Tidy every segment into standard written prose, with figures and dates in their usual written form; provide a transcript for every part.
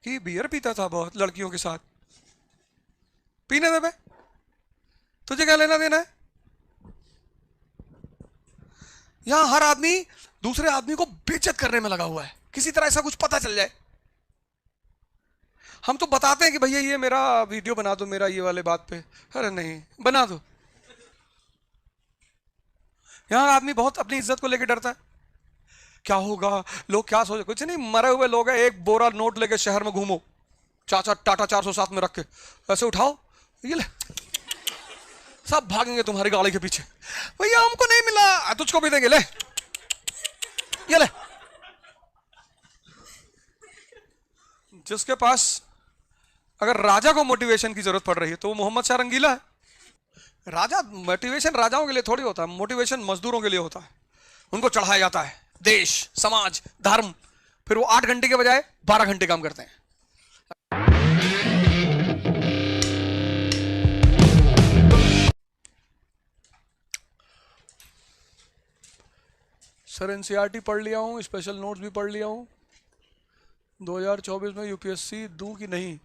कि बियर पीता था बहुत लड़कियों के साथ। पीने दे बे, तुझे क्या लेना देना है। यहां हर आदमी दूसरे आदमी को बेइज्जत करने में लगा हुआ है, किसी तरह ऐसा कुछ पता चल जाए। हम तो बताते हैं कि भैया ये मेरा वीडियो बना दो, मेरा ये वाले बात पे। अरे नहीं बना दो। यहां आदमी बहुत अपनी इज्जत को लेकर डरता है, क्या होगा, लोग क्या सोचे। कुछ नहीं, मरे हुए लोग हैं, एक बोरा नोट लेके शहर में घूमो, चाचा टाटा 407 में रख के ऐसे उठाओ, ये ले, सब भागेंगे तुम्हारी गाड़ी के पीछे। भैया हमको नहीं मिला, तुझको भी देंगे, ले ये ले। जिसके पास अगर राजा को मोटिवेशन की जरूरत पड़ रही है तो वो मोहम्मद शाह रंगीला है। राजा मोटिवेशन राजाओं के लिए थोड़ी होता है, मोटिवेशन मजदूरों के लिए होता है। उनको चढ़ाया जाता है देश, समाज, धर्म, फिर वो 8 घंटे के बजाय 12 घंटे काम करते हैं। सर एनसीईआरटी पढ़ लिया हूँ, स्पेशल नोट्स भी पढ़ लिया हूँ, 2024 में यूपीएससी दूं कि नहीं।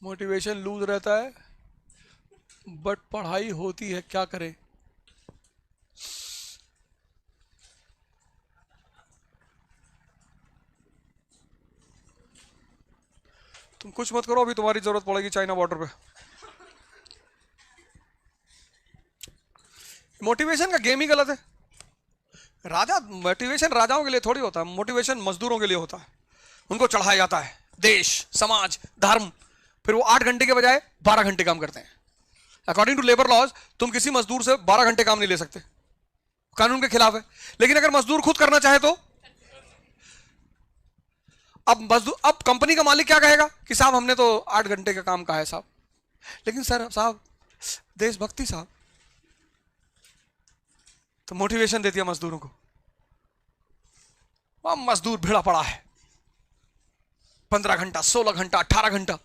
मोटिवेशन लूज रहता है बट पढ़ाई होती है, क्या करें। तुम कुछ मत करो, अभी तुम्हारी जरूरत पड़ेगी चाइना बॉर्डर पे। मोटिवेशन का गेम ही गलत है। राजा मोटिवेशन राजाओं के लिए थोड़ी होता है, मोटिवेशन मजदूरों के लिए होता है। उनको चढ़ाया जाता है देश, समाज, धर्म, फिर वो 8 घंटे के बजाय 12 घंटे काम करते हैं। अकॉर्डिंग टू लेबर लॉज तुम किसी मजदूर से 12 घंटे काम नहीं ले सकते, कानून के खिलाफ है। लेकिन अगर मजदूर खुद करना चाहे तो अब मजदूर, अब कंपनी का मालिक क्या कहेगा कि साहब हमने तो 8 घंटे का काम कहा है साहब। लेकिन सर साहब देशभक्ति साहब, तो मोटिवेशन देती है मजदूरों को। वह मजदूर भिड़ा पड़ा है 15 घंटा, 16 घंटा, 18 घंटा,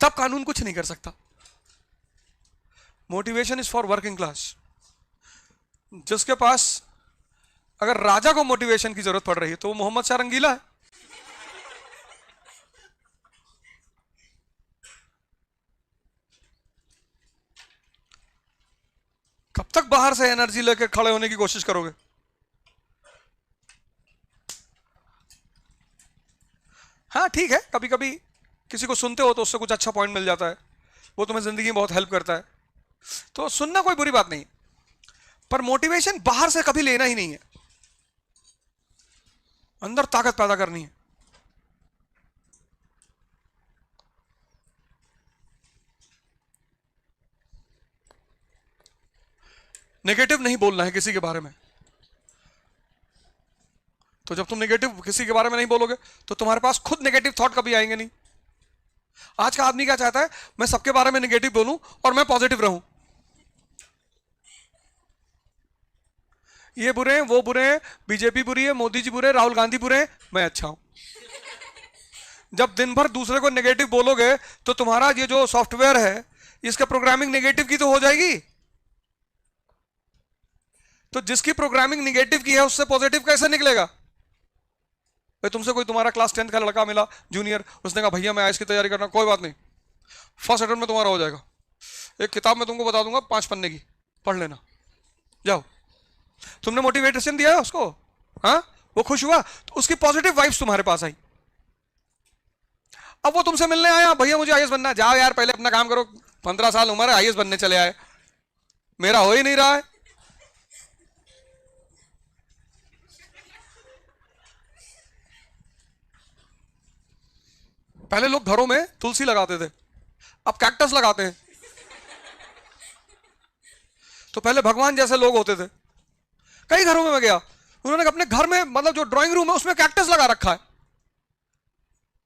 तब कानून कुछ नहीं कर सकता। Motivation is for working class. जिसके पास अगर राजा को मोटिवेशन की जरूरत पड़ रही है तो वो मोहम्मद शाह रंगीला है। कब तक बाहर से एनर्जी लेकर खड़े होने की कोशिश करोगे। हाँ ठीक है, कभी कभी किसी को सुनते हो तो उससे कुछ अच्छा पॉइंट मिल जाता है, वो तुम्हें जिंदगी में बहुत हेल्प करता है, तो सुनना कोई बुरी बात नहीं। पर मोटिवेशन बाहर से कभी लेना ही नहीं है, अंदर ताकत पैदा करनी है। नेगेटिव नहीं बोलना है किसी के बारे में। तो जब तुम नेगेटिव किसी के बारे में नहीं बोलोगे तो तुम्हारे पास खुद नेगेटिव थॉट कभी आएंगे नहीं। आज का आदमी क्या चाहता है, मैं सबके बारे में नेगेटिव बोलूं और मैं पॉजिटिव रहूं। ये बुरे हैं, वो बुरे हैं, बीजेपी बुरी है, मोदी जी बुरे, राहुल गांधी बुरे हैं, मैं अच्छा हूं। जब दिन भर दूसरे को नेगेटिव बोलोगे तो तुम्हारा ये जो सॉफ्टवेयर है इसका प्रोग्रामिंग नेगेटिव की तो हो जाएगी। तो जिसकी प्रोग्रामिंग नेगेटिव की है उससे पॉजिटिव कैसे निकलेगा। भाई तुमसे कोई तुम्हारा क्लास 10th का लड़का मिला जूनियर, उसने कहा भैया मैं आईएएस की तैयारी करना, कोई बात नहीं, फर्स्ट अटेम्प्ट में तुम्हारा हो जाएगा, एक किताब में तुमको बता दूंगा 5 पन्ने की, पढ़ लेना, जाओ। तुमने मोटिवेशन दिया है उसको, हाँ, वो खुश हुआ, तो उसकी पॉजिटिव वाइब्स तुम्हारे पास आई। अब वो तुमसे मिलने आया, भैया मुझे आईएएस बनना है, जाओ यार पहले अपना काम करो, 15 साल उम्र है, आईएएस बनने चले आए, मेरा हो ही नहीं रहा है। पहले लोग घरों में तुलसी लगाते थे, अब कैक्टस लगाते हैं। तो पहले भगवान जैसे लोग होते थे। कई घरों में मैं गया, उन्होंने अपने घर में मतलब जो ड्राइंग रूम है उसमें कैक्टस लगा रखा है।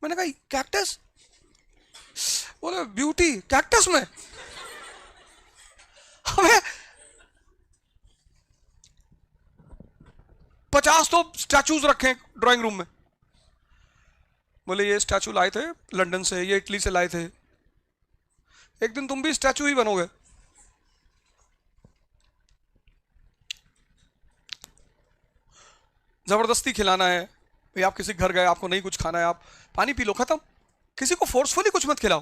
मैंने कहा कैक्टस, बोले ब्यूटी कैक्टस में। हमें 50 तो स्टैचूज रखे ड्राइंग रूम में। बोले ये स्टैचू लाए थे लंदन से, ये इटली से लाए थे, एक दिन तुम भी स्टैचू ही बनोगे। जबरदस्ती खिलाना है भाई, आप किसी के घर गए, आपको नहीं कुछ खाना है, आप पानी पी लो, खत्म। किसी को फोर्सफुली कुछ मत खिलाओ।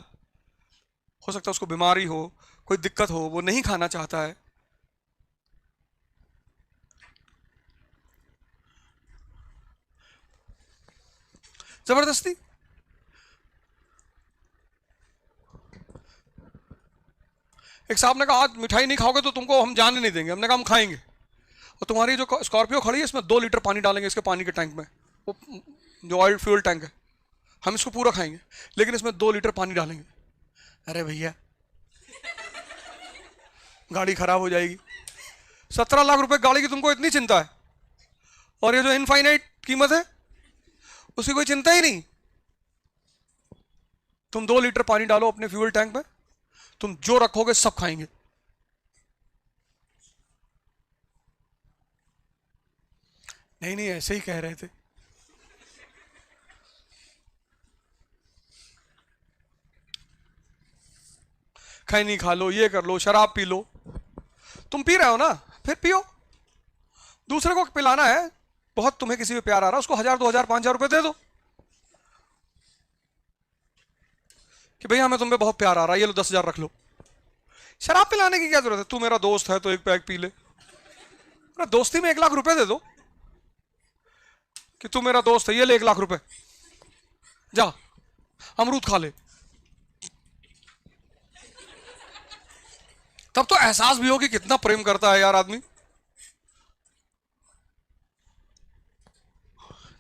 हो सकता है उसको बीमारी हो, कोई दिक्कत हो, वो नहीं खाना चाहता है। जबरदस्ती। एक साहब ने कहा आज मिठाई नहीं खाओगे तो तुमको हम जाने नहीं देंगे। हमने कहा हम खाएंगे। और तुम्हारी जो स्कॉर्पियो खड़ी है इसमें 2 लीटर पानी डालेंगे इसके पानी के टैंक में, वो जो ऑयल फ्यूल टैंक है, हम इसको पूरा खाएंगे लेकिन इसमें 2 लीटर पानी डालेंगे। अरे भैया गाड़ी खराब हो जाएगी। 17 लाख रुपए गाड़ी की तुमको इतनी चिंता है, और ये जो इनफाइनाइट कीमत है उसकी कोई चिंता ही नहीं। तुम 2 लीटर पानी डालो अपने फ्यूल टैंक में, तुम जो रखोगे सब खाएंगे। नहीं नहीं, ऐसे ही कह रहे थे। खैनी खा लो, ये कर लो, शराब पी लो। तुम पी रहे हो ना, फिर पियो। दूसरे को पिलाना है, बहुत तुम्हें किसी पे प्यार आ रहा है, उसको 1000, 2000, 5000 रुपए दे दो कि भैया हमें तुम पे बहुत प्यार आ रहा है, ये लो 10,000 रख लो। शराब पिलाने की क्या जरूरत है? तू मेरा दोस्त है तो एक पैक पी ले। अरे दोस्ती में 1 लाख रुपए दे दो कि तू मेरा दोस्त है, ये ले 1 लाख रुपए, जा अमरूद खा ले। तब तो एहसास भी हो कि कितना प्रेम करता है यार आदमी।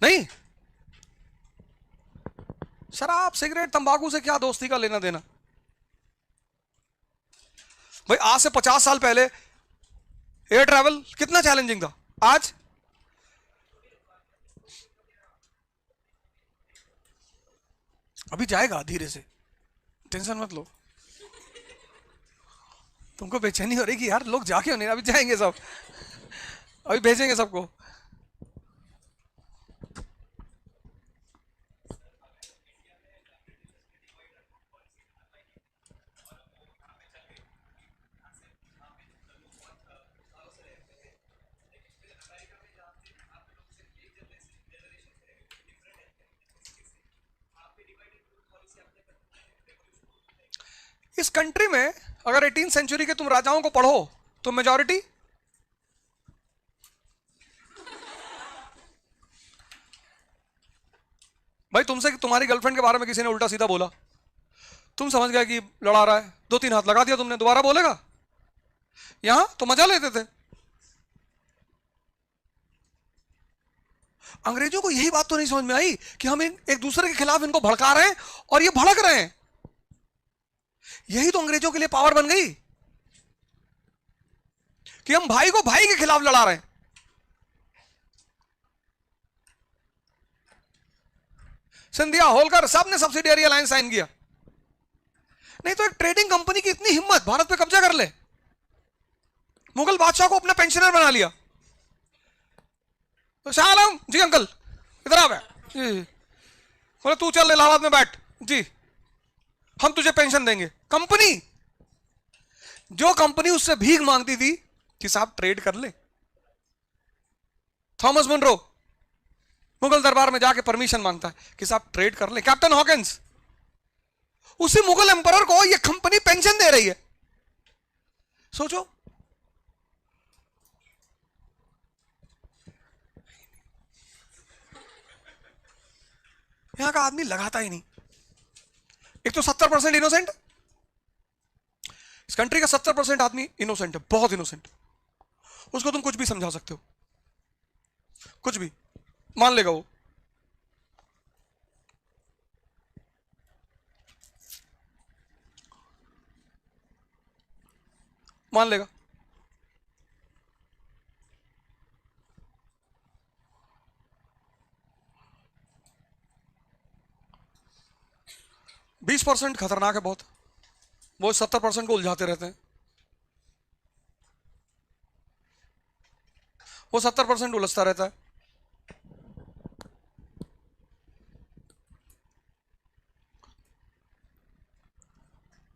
नहीं, शराब सिगरेट तंबाकू से क्या दोस्ती का लेना देना भाई। आज से 50 साल पहले एयर ट्रैवल कितना चैलेंजिंग था। आज अभी जाएगा धीरे से, टेंशन मत लो। तुमको बेचैनी हो रही कि यार लोग जाके नहीं, अभी जाएंगे सब, अभी भेजेंगे सबको। इस कंट्री में अगर 18th सेंचुरी के तुम राजाओं को पढ़ो तो मेजॉरिटी भाई, तुमसे तुम्हारी गर्लफ्रेंड के बारे में किसी ने उल्टा सीधा बोला, तुम समझ गए कि लड़ा रहा है, 2-3 हाथ लगा दिया तुमने, दोबारा बोलेगा? यहां तो मजा लेते थे। अंग्रेजों को यही बात तो नहीं समझ में आई कि हम एक दूसरे के खिलाफ इनको भड़का रहे हैं और ये भड़क रहे हैं। यही तो अंग्रेजों के लिए पावर बन गई कि हम भाई को भाई के खिलाफ लड़ा रहे हैं। सिंधिया, होलकर, सबने सब्सिडियरी अलायंस साइन किया। नहीं तो एक ट्रेडिंग कंपनी की इतनी हिम्मत, भारत पे कब्जा कर ले। मुगल बादशाह को अपना पेंशनर बना लिया। तो शाह आलम जी, अंकल इधर आ गए जी, बोले तू चल इलाहाबाद में बैठ जी, हम तुझे पेंशन देंगे। कंपनी, जो कंपनी उससे भीख मांगती थी कि साहब ट्रेड कर ले, थॉमस मुनरो मुगल दरबार में जाके परमिशन मांगता है कि साहब ट्रेड कर ले। कैप्टन हॉकिंस, उसी मुगल एम्परर को ये कंपनी पेंशन दे रही है। सोचो, यहां का आदमी लगाता ही नहीं। एक तो 70% इनोसेंट, इस कंट्री का 70% आदमी इनोसेंट है, बहुत इनोसेंट। उसको तुम कुछ भी समझा सकते हो, कुछ भी मान लेगा वो। मान लेगा। बीस परसेंट खतरनाक है बहुत, वो 70% को उलझाते रहते हैं। वो 70% उलझता रहता है।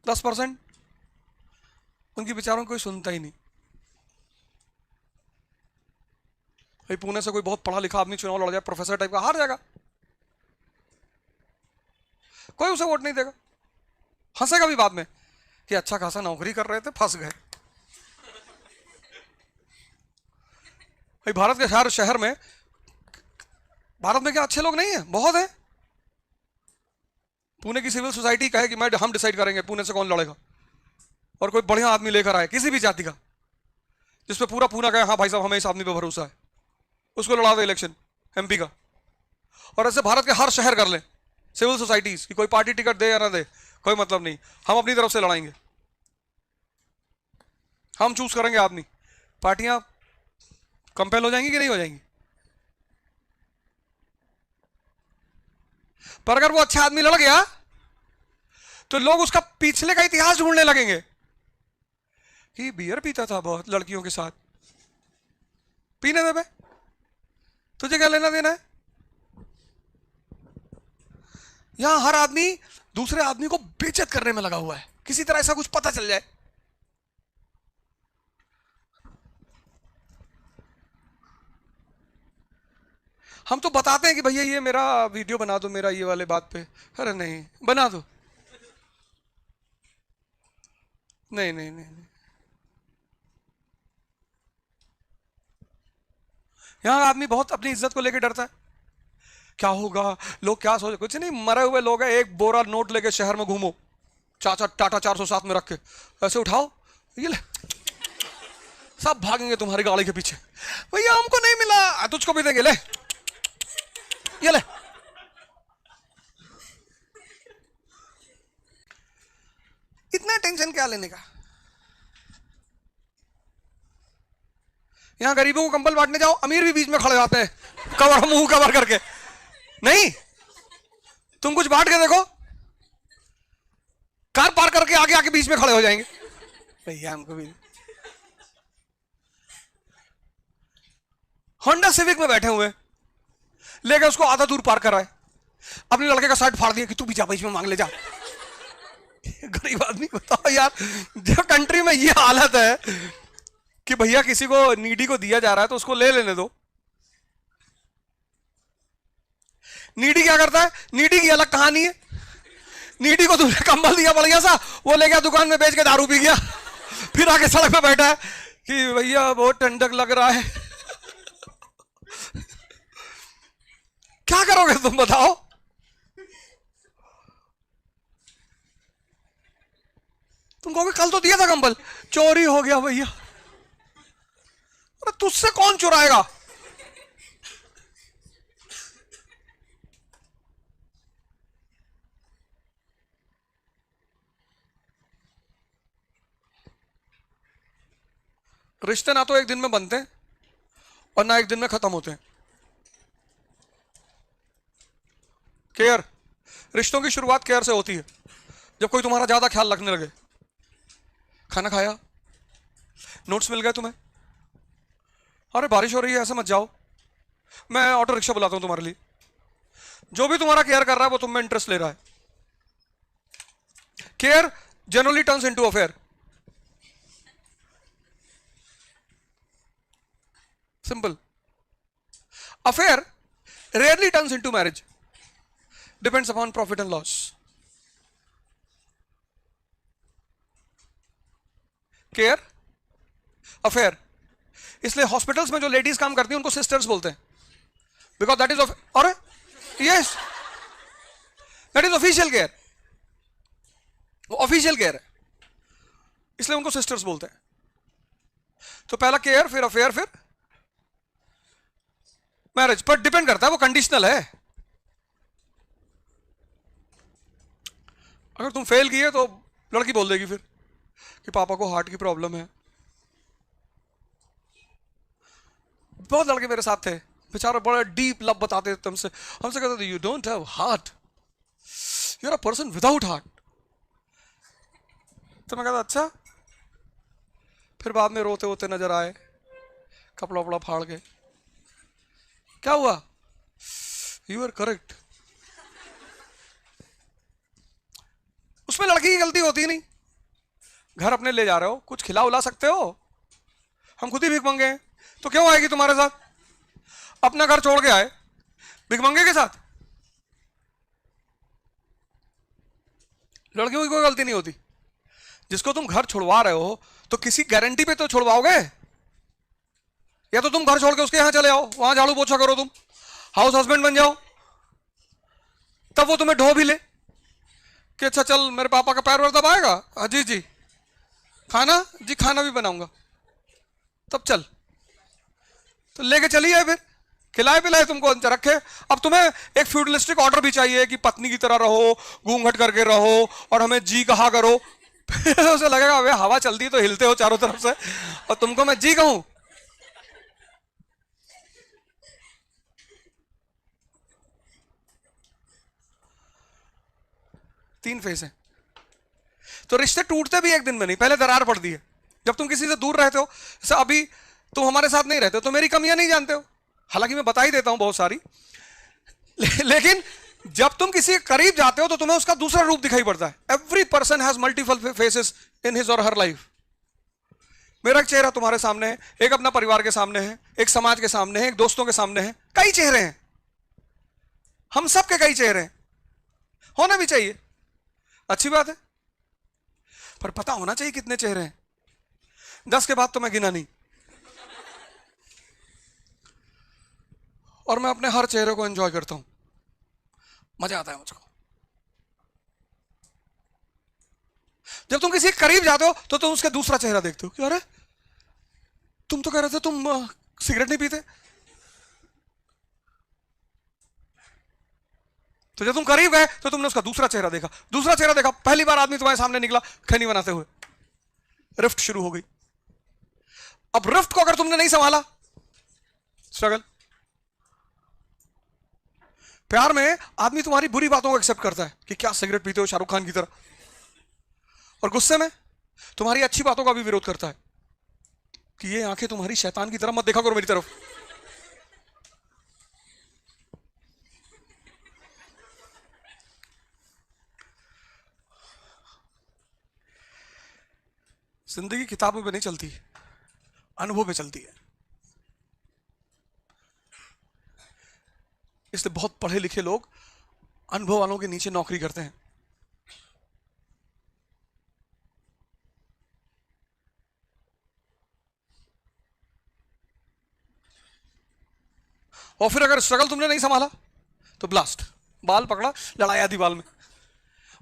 10% उनकी विचारों को कोई सुनता ही नहीं। भाई पुणे से कोई बहुत पढ़ा लिखा आदमी चुनाव लड़ जाए, प्रोफेसर टाइप का, हार जाएगा, कोई उसे वोट नहीं देगा, हंसेगा भी बाद में कि अच्छा खासा नौकरी कर रहे थे फंस गए। भाई भारत के हर शहर में, भारत में क्या अच्छे लोग नहीं है? बहुत है। पुणे की सिविल सोसाइटी कहे कि हम डिसाइड करेंगे पुणे से कौन लड़ेगा, और कोई बढ़िया आदमी लेकर आए किसी भी जाति का, जिसपे पूरा पुणे कहे हाँ भाई साहब हमें इस आदमी पे भरोसा है, उसको लड़ा दे इलेक्शन एमपी का। और ऐसे भारत के हर शहर कर ले सिविल सोसाइटीज की, कोई पार्टी टिकट दे या ना दे कोई मतलब नहीं, हम अपनी तरफ से लड़ाएंगे, हम चूज करेंगे आदमी। पार्टियां कंपेल हो जाएंगी कि नहीं हो जाएंगी? पर अगर वो अच्छा आदमी लड़ गया तो लोग उसका पिछले का इतिहास ढूंढने लगेंगे कि बियर पीता था बहुत लड़कियों के साथ, पीने दे बे, तुझे क्या लेना देना है? यहां हर आदमी दूसरे आदमी को बेइज्जत करने में लगा हुआ है, किसी तरह ऐसा कुछ पता चल जाए। हम तो बताते हैं कि भैया ये मेरा वीडियो बना दो, मेरा ये वाले बात पे, अरे नहीं बना दो, नहीं नहीं नहीं, नहीं। यहां आदमी बहुत अपनी इज्जत को लेकर डरता है, क्या होगा, लोग क्या सोच, कुछ नहीं, मरे हुए लोग हैं, एक बोरा नोट लेके शहर में घूमो, चाचा टाटा 407 में रख के ऐसे उठाओ, ये ले, सब भागेंगे तुम्हारी गाड़ी के पीछे, भैया हमको नहीं मिला, तुझको भी देंगे, ले ये ले। इतना टेंशन क्या लेने का? यहां गरीबों को कंबल बांटने जाओ, अमीर भी बीच में खड़े जाते हैं, कवर मुंह कवर करके, नहीं तुम कुछ बांट के देखो, कार पार करके आगे आके बीच में खड़े हो जाएंगे, भैया हमको भी। होंडा सिविक में बैठे हुए, लेके उसको आधा दूर पार कर रहा है, अपने लड़के का शर्ट फाड़ दिया कि तू भी जा बीच में मांग ले जा। गरीब आदमी, बताओ यार, जब कंट्री में ये हालत है कि भैया किसी को नीडी को दिया जा रहा है तो उसको ले लेने दो। नीडी क्या करता है? नीडी की अलग कहानी है, नीडी को तुमने कंबल दिया बढ़िया सा, वो ले गया दुकान में बेच के दारू पी गया, फिर आके सड़क पे बैठा है कि भैया बहुत ठंडक लग रहा है। क्या करोगे तुम बताओ? तुम कहोगे कल तो दिया था कंबल, चोरी हो गया भैया, अरे तुझसे कौन चुराएगा? रिश्ते ना तो एक दिन में बनते हैं और ना एक दिन में खत्म होते हैं। केयर, रिश्तों की शुरुआत केयर से होती है, जब कोई तुम्हारा ज्यादा ख्याल रखने लगे। खाना खाया, नोट्स मिल गए तुम्हें, अरे बारिश हो रही है ऐसे मत जाओ, मैं ऑटो रिक्शा बुलाता हूं तुम्हारे लिए। जो भी तुम्हारा केयर कर रहा है वो तुम में इंटरेस्ट ले रहा है। Care generally turns into affair. Simple. Affair rarely turns into marriage, depends upon profit and loss. Care, affair. इसलिए हॉस्पिटल्स में जो लेडीज काम करती हैं उनको सिस्टर्स बोलते हैं, बिकॉज दैट इज और yes that is official care, वो ऑफिशियल केयर है, इसलिए उनको सिस्टर्स बोलते हैं। तो पहला केयर, फिर अफेयर, फिर मैरिज। पर डिपेंड करता है, वो कंडीशनल है। अगर तुम फेल किए तो लड़की बोल देगी फिर कि पापा को हार्ट की प्रॉब्लम है। बहुत लड़के मेरे साथ थे बेचारे, बड़ा डीप लव बताते थे तुमसे, हमसे कहते थे you don't have heart, you are a person without heart. तो मैं कहता अच्छा, फिर बाद में रोते रोते नजर आए, कपड़ा वपड़ा फाड़ के, क्या हुआ? You are correct. उसमें लड़की की गलती होती नहीं, घर अपने ले जा रहे हो, कुछ खिला उला सकते हो, हम खुद ही भीख मांगे हैं, तो क्यों आएगी तुम्हारे साथ? अपना घर छोड़ के आए भिखमंगे के साथ। लड़कियों की कोई गलती नहीं होती। जिसको तुम घर छुड़वा रहे हो तो किसी गारंटी पे तो छुड़वाओगे, या तो तुम घर छोड़ के उसके यहां चले आओ, वहां झाड़ू पोछा करो, तुम हाउस हस्बैंड बन जाओ, तब वो तुम्हें ढो भी ले कि अच्छा चल मेरे पापा का पैर वर दबाएगा, हाँ जी जी, खाना जी खाना भी बनाऊंगा, तब चल, तो लेके चली है, फिर खिलाए पिलाए तुमको अंदर रखे। अब तुम्हें एक फ्यूडलिस्टिक ऑर्डर भी चाहिए कि पत्नी की तरह रहो, घूंघट करके रहो और हमें जी कहा करो। फिर उसे लगेगा वे हवा चलती तो हिलते हो चारों तरफ से, और तुमको मैं जी कहूं। तीन फेस है। तो रिश्ते टूटते भी एक दिन में नहीं, पहले दरार पड़ती है। जब तुम किसी से दूर रहते हो, जैसे अभी तुम हमारे साथ नहीं रहते हो तो मेरी कमियां नहीं जानते हो, हालांकि मैं बता ही देता हूं बहुत सारी, लेकिन जब तुम किसी के करीब जाते हो तो तुम्हें उसका दूसरा रूप दिखाई पड़ता है। Every person has multiple faces in his और हर लाइफ। मेरा एक चेहरा तुम्हारे सामने है, एक अपना परिवार के सामने है, एक समाज के सामने है, एक दोस्तों के सामने है, कई चेहरे हैं, हम सबके कई चेहरे हैं, होना भी चाहिए, अच्छी बात है, पर पता होना चाहिए कितने चेहरे हैं। 10 के बाद तो मैं गिना नहीं, और मैं अपने हर चेहरे को एंजॉय करता हूं, मजा आता है मुझको। जब तुम किसी के करीब जाते हो तो तुम उसका दूसरा चेहरा देखते हो कि अरे तुम तो कह रहे थे तुम सिगरेट नहीं पीते, तो जब तुम करीब गए तो तुमने उसका दूसरा चेहरा देखा, दूसरा चेहरा देखा, पहली बार आदमी तुम्हारे सामने निकला खैनी बनाते हुए, रिफ्ट शुरू हो गई। अब रिफ्ट को अगर तुमने नहीं संभाला, स्ट्रगल। प्यार में आदमी तुम्हारी बुरी बातों को एक्सेप्ट करता है कि क्या सिगरेट पीते हो शाहरुख खान की तरह, और गुस्से में तुम्हारी अच्छी बातों का भी विरोध करता है कि ये आंखें तुम्हारी शैतान की तरह मत देखा करो मेरी तरफ। जिंदगी किताबों पे नहीं चलती, अनुभव पे चलती है। इसलिए बहुत पढ़े लिखे लोग अनुभव वालों के नीचे नौकरी करते हैं। और फिर अगर स्ट्रगल तुमने नहीं संभाला तो ब्लास्ट, बाल पकड़ा, लड़ाई आधी बाल में,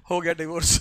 हो गया डिवोर्स।